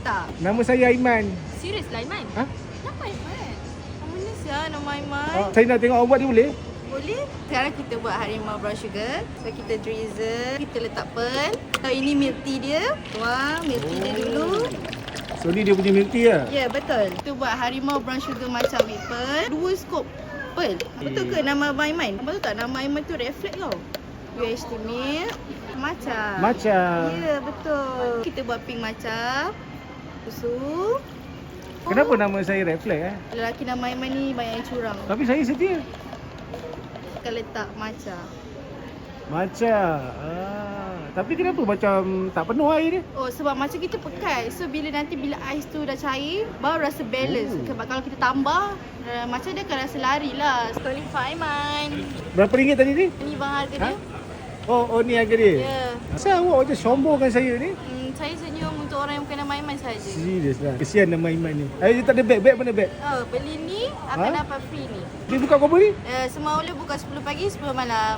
tak? Nama saya Aiman. Serius lah Aiman? Ha? Kenapa Aiman? Kamu ni siapa nama Aiman? Saya nak tengok awak buat ni boleh? Boleh? Sekarang kita buat harimau brown sugar. So kita drizzle, kita letak pearl. So ini milk tea dia. Tuang milk tea dia dulu. So ni dia punya milk tea lah. Ya, betul. Kita buat harimau brown sugar matcha with pearl. 2 scoop pearl. Betul ke nama Abang Aiman? Betul tak nama Aiman tu red flag tau? UHT milk matcha. Matcha. Ya, betul. Kita buat pink matcha. Susu. Kenapa nama saya red flag Lelaki nama Aiman ni banyak yang curang. Tapi saya setia. Kita letak matcha. Matcha. Tapi kenapa macam tak penuh air dia? Oh, sebab macam kita pekat. So bila ais tu dah cair, baru rasa balance. Sebab kalau kita tambah, macam dia akan rasa lari lah. Calling for Aiman. Berapa ringgit tadi ni? Ni bang harga dia. Oh ni harga dia? Ya. Asal awak macam sombongkan saya ni? Saya senyum untuk orang yang bukan nama Aiman saja. Serius lah. Kesian nama Aiman ni. Dia tak ada beg. Beg mana beg? Oh, beli ni akan dapat free ni. Dia buka kau ni? Semua boleh buka 10 pagi, 10 malam.